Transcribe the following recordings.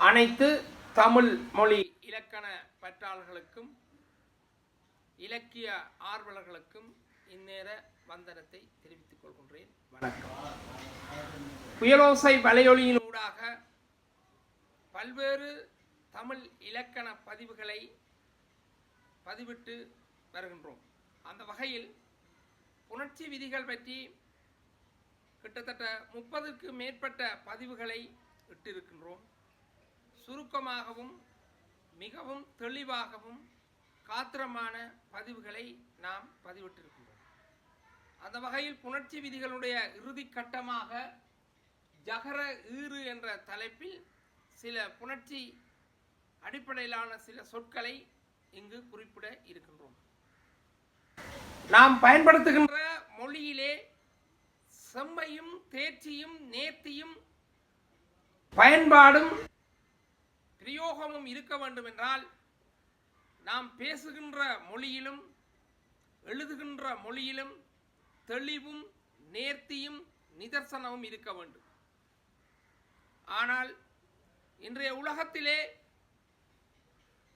அனைத்து தமிழ் மொழி இலக்கண பற்றாளர்களுக்கும் இலக்கிய ஆர்வலர்களுக்கும் இந்நேர வந்தனத்தை தெரிவித்துக் கொள்கின்றேன். வணக்கம். புயலோசை வலையொலியின் ஊடாக பல்வேறு தமிழ் இலக்கண பதிவுகளை பதிவிட்டு வருகின்றோம். அந்த வகையில் புணர்ச்சி விதிகள் பற்றி கிட்டத்தட்ட 30க்கு மேற்பட்ட பதிவுகளை இட்டிருக்கின்றோம். சுருக்கமாகவும் மிகவும் தெளிவாகவும் காத்திரமான பதிவுகளை நாம் பதிவிட்டிருக்கின்றோம். அந்த வகையில் புணர்ச்சி விதிகளுடைய இறுதி கட்டமாக ஜகர ஈறு என்ற தலைப்பில் சில புணர்ச்சி அடிப்படையிலான சில சொற்களை இங்கு குறிப்பிட இருக்கின்றோம். நாம் பயன்படுத்துகின்ற மொழியிலே செம்மையும் தேர்ச்சியும் நேர்த்தியும் பயன்பாடும் பிரயோகமும் இருக்க வேண்டும் என்றால் நாம் பேசுகின்ற மொழியிலும் எழுதுகின்ற மொழியிலும் தெளிவும் நேர்த்தியும் நிதர்சனமும் இருக்க வேண்டும். ஆனால் இன்றைய உலகத்திலே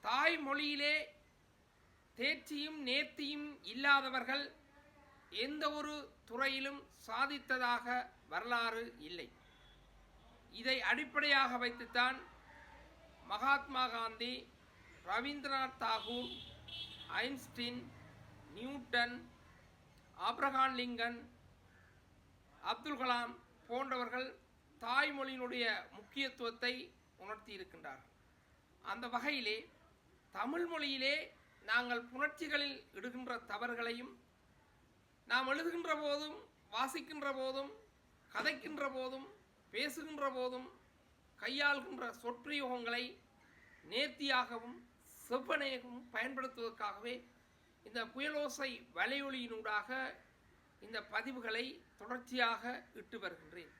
தாய்மொழியிலே தேர்ச்சியும் நேர்த்தியும் இல்லாதவர்கள் எந்த ஒரு துறையிலும் சாதித்ததாக வரலாறு இல்லை. இதை அடிப்படையாக வைத்துத்தான் Mahatma Gandhi, Rabindranath Tagore, Einstein, Newton, Abraham Lincoln, Abdul Kalam போன்றவர்கள் தாய்மொழியினுடைய முக்கியத்துவத்தை உணர்த்தி இருக்கின்றார்கள். அந்த வகையிலே தமிழ் மொழியிலே நாங்கள் புணர்ச்சிகளில் இடுகின்ற தவறுகளையும் நாம் எழுதுகின்ற போதும் வாசிக்கின்ற போதும் கதைக்கின்ற போதும் பேசுகின்ற போதும் கையாள்கின்ற சொற்பிரயோகங்களை நேர்த்தியாகவும் செவ்வனையாகவும் பயன்படுத்துவதற்காகவே இந்த புயலோசை வலையொலியினூடாக இந்த பதிவுகளை தொடர்ச்சியாக இட்டு வருகின்றேன்.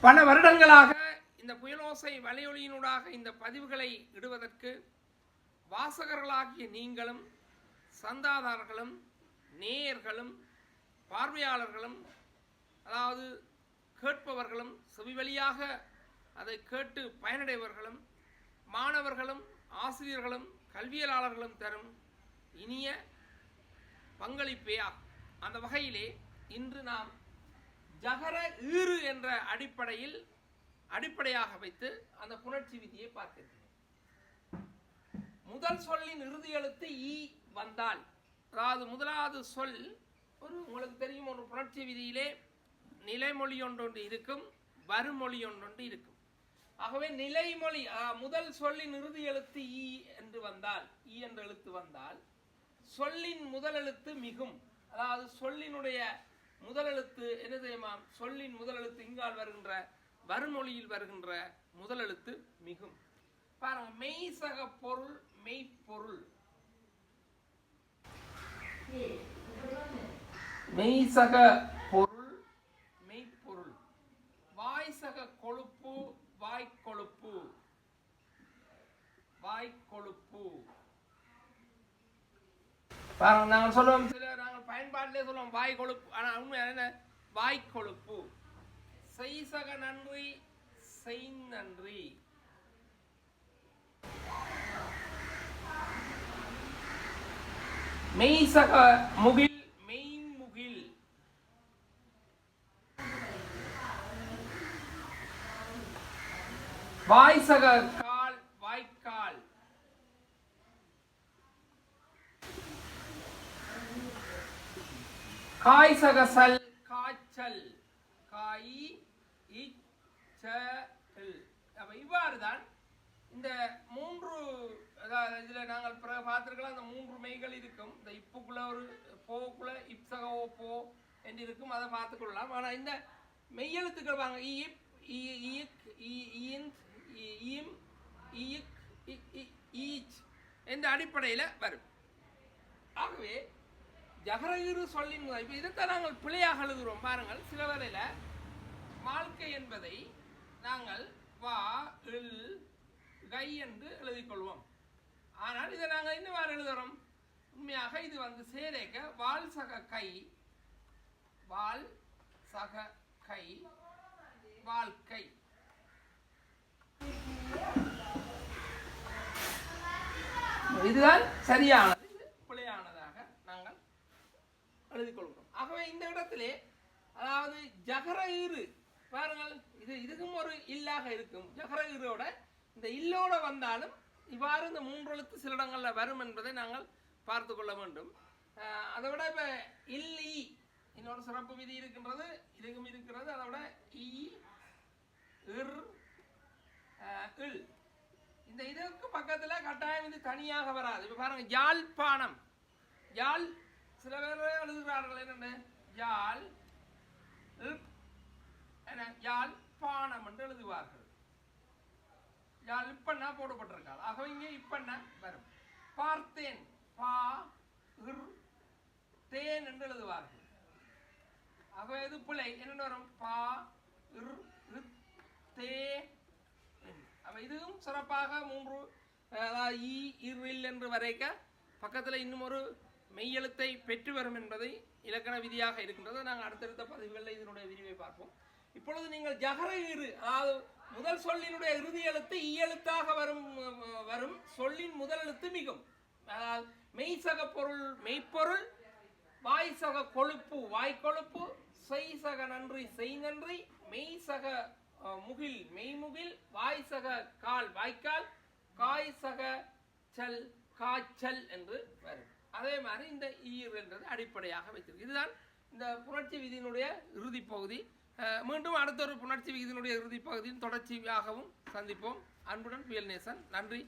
பல வருடங்களாக இந்த புயலோசை வலையொலியினூடாக இந்த பதிவுகளை இடுவதற்கு வாசகர்களாகிய நீங்களும் சந்தாதாரர்களும் நேயர்களும் பார்வையாளர்களும் அதாவது கேட்பவர்களும் செவிவழியாக அதை கேட்டு பயனடைவர்களும் மாணவர்களும் ஆசிரியர்களும் கல்வியலாளர்களும் தரும் இனிய பங்களிப்பே ஆகும். அந்த வகையிலே இன்று நாம் ஜகர ஈறு என்ற அடிப்படையாக வைத்து அந்த புணர்ச்சி விதியை பார்க்கிறோம். முதல் சொல்லின் இறுதி எழுத்து ஈ வந்தால், அதாவது முதலாவது சொல் உங்களுக்கு தெரியும், ஒரு புணர்ச்சி விதியிலே நிலைமொழி ஒன்றொன்று இருக்கும், வருமொழி ஒன்றொன்று இருக்கும். ஆகவே நிலைமொழி முதல் சொல்லின் இறுதி எழுத்து ஈ என்று வந்தால், ஈ என்ற எழுத்து வந்தால் சொல்லின் முதல் எழுத்து மிகும். அதாவது சொல்லினுடைய முதல் எழுத்து என்ன தெரியுமா? சொல்லின் முதல் எழுத்து இங்கால் வருகின்ற வருமொழியில் வருகின்ற முதல் எழுத்து மிகும். பாருங்க, மெய்சக பொருள் மெய்ப்பொருள், மெய்சக பொருள் மெய்ப்பொருள், வாய்சக கொழுப்பு வாய்க்கொழுப்பு வாய்க்கொழுப்பு. பாருங்க, நாங்கள் சொல்லுவோம், சில நாங்கள் பயன்பாட்டிலே சொல்லுவோம் வாய் கொழுப்பு, ஆனால் உண்மை என்ன? வாய்க்கொழுப்பு. செய்சக நன்றி செய் நன்றி, மெய்சக முகில் மெய்முகில், வாய்சக கால் வாய்க்கால், காய்சக சல் காய்ச்சல் காய் இச்சல். இவ்வாறுதான் இந்த மூன்று, அதாவது இதில் நாங்கள் பார்த்துருக்கலாம், இந்த மூன்று மெய்கள் இருக்கும். இந்த இப்புக்குள்ள ஒரு போக்குள்ள இப்சகோ போ என்று இருக்கும், அதை பார்த்துக்கொள்ளலாம். ஆனால் இந்த மெய்யெழுத்துக்கள் வாங்க இப் இயிக் இயின்த் இம் இயிக் ஈச் என்ற அடிப்படையில் வரும். ஆகவே ஜகரகிரு சொல்லின் இப்போ இதைத்தான் நாங்கள் பிழையாக எழுதுகிறோம். பாருங்கள், சில வரையில் வாழ்க்கை என்பதை நாங்கள் வா இல் கை என்று எழுதிக்கொள்வோம். ஆனால் இதை நாங்கள் இன்னும் எழுதுகிறோம். உண்மையாக இது சேரேக்க வால் சக கை, வால் சக கை வாழ்க்கை. இதுதான் சரியானது, இது பிழையானதாக நாங்கள் எழுதிக் கொள்கிறோம். ஆகவே இந்த இடத்திலே அதாவது ஜகர ஈறு பாருங்கள், இதுக்கும் ஒரு இல்லாக இருக்கும். ஜகர ஈரோட இந்த இல்லோட வந்தாலும் இவ்வாறு இந்த 3 எழுத்து சில இடங்களில் வரும் என்பதை நாங்கள் பார்த்து கொள்ள வேண்டும். அதை விட இப்போ இல்லி இன்னொரு சிறப்பு விதி இருக்கின்றது, இதுக்கும் இருக்கிறது. அதை விட இ இர் இல் இந்த இதுக்கு பக்கத்தில் கட்டாயம் இது தனியாக வராது. இப்போ பாருங்க, யாழ்ப்பாணம், யாழ் சில பேர் எழுதுகிறார்கள் என்னென்ன யாழ் யாழ்ப்பாணம் என்று எழுதுவார்கள். யாழ் இப்பன்னா போடப்பட்டிருக்காது. ஆகவே இங்கே இப்பன்னா வரும். பார்த்தேன், பா இர் தேன் என்று எழுதுவார்கள். ஆகவே இது பிழை. என்னென்ன வரும்? பா இர் தே. அப்ப இதுவும் சிறப்பாக 3 இ இல் என்று வரைக்க பக்கத்தில் இன்னும் ஒரு மெய்யெழுத்தை பெற்று வரும் என்பதை இலக்கண விதியாக இருக்கின்றது. நாங்கள் அடுத்தடுத்த பதிவுகளில் இதனுடைய விரிவை பார்ப்போம். இப்பொழுது நீங்கள் ஜகர ஈறு, அதாவது முதல் சொல்லினுடைய இறுதி எழுத்து ஈ எழுத்தாக வரும் சொல்லின் முதல் எழுத்து மிகும். மெய்சக பொருள் மெய்ப்பொருள், வாய்சக கொழுப்பு வாய்க்கொழுப்பு, செய்சக நன்றி செய் நன்றி, மெய்சக முகில் மெய்முகில், வாய்சக கால் வாய்க்கால், காய்சக செல் காய்ச்சல் என்று வரும். அதே மாதிரி இந்த ஈர் என்றது அடிப்படையாக வைத்திருக்கு. இதுதான் இந்த புணர்ச்சி விதியினுடைய இறுதி பகுதி. மீண்டும் அடுத்த ஒரு புணர்ச்சி விதியினுடைய இறுதி பகுதியின் தொடர்ச்சியாகவும் சந்திப்போம். அன்புடன் புயல் நேசன். நன்றி.